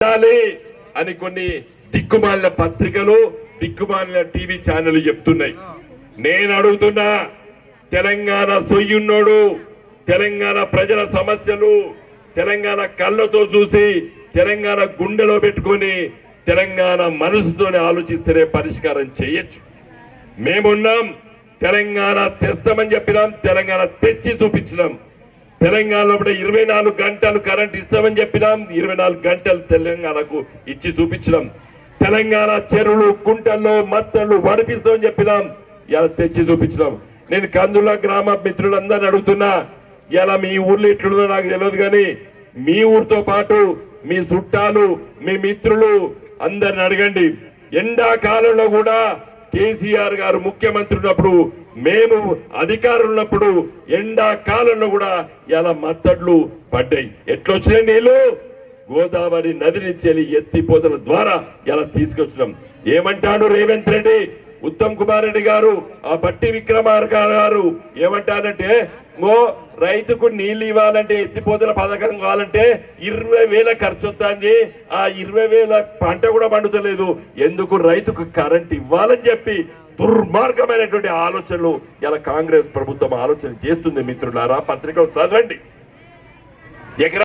అని కొన్ని దిక్కుమాలిన పత్రికలు దిక్కుమాలిన టీవీ ఛానల్ చెప్తున్నాయి. నేను అడుగుతున్నా, తెలంగాణ సొయ్యున్నోడు తెలంగాణ ప్రజల సమస్యలు తెలంగాణ కళ్ళతో చూసి తెలంగాణ గుండెలో పెట్టుకొని తెలంగాణ మనసుతోనే ఆలోచిస్తేనే పరిష్కారం చేయొచ్చు. మేమున్నాం, తెలంగాణ తెస్తామని చెప్పినాం, తెలంగాణ తెచ్చి చూపించినాం. తెలంగాణలో 24 గంటలు కరెంట్ ఇస్తామని చెప్పినాం, 24 గంటలు తెలంగాణకు ఇచ్చి చూపించినాం. తెలంగాణ చెరువులు కుంటల్లో మత్తళ్ళు వడిపిస్తామని చెప్పినాం, ఇలా తెచ్చి చూపించినాం. నేను కందుల గ్రామ మిత్రులందరినీ అడుగుతున్నా, ఇలా మీ ఊర్లో ఎట్లుందో నాకు తెలియదు కానీ మీ ఊరితో పాటు మీ చుట్టాలు మీ మిత్రులు అందరిని అడగండి. ఎండాకాలంలో కూడా కేసీఆర్ గారు ముఖ్యమంత్రి ఉన్నప్పుడు, మేము అధికారులు ఉన్నప్పుడు ఎండాకాలంలో కూడా ఇలా మత్తడ్లు పడ్డాయి. ఎట్లొచ్చినాయి నీళ్లు? గోదావరి నది నుంచి ఎత్తిపోతల ద్వారా ఇలా తీసుకొచ్చినాం. ఏమంటాడు రేవంత్ రెడ్డి, ఉత్తమ్ కుమార్ రెడ్డి గారు, ఆ బట్టి విక్రమార్క గారు ఏమంటారంటే, రైతుకు నీళ్ళు ఇవ్వాలంటే ఎత్తిపోతల పథకం కావాలంటే 20,000 ఖర్చు వస్తుంది, ఆ 20,000 పంట కూడా పండుతలేదు, ఎందుకు రైతుకు కరెంట్ ఇవ్వాలని చెప్పి దుర్మార్గమైనటువంటి ఆలోచనలు ఇలా కాంగ్రెస్ ప్రభుత్వం ఆలోచన చేస్తుంది. మిత్రులారా, పత్రికలు చదవండి.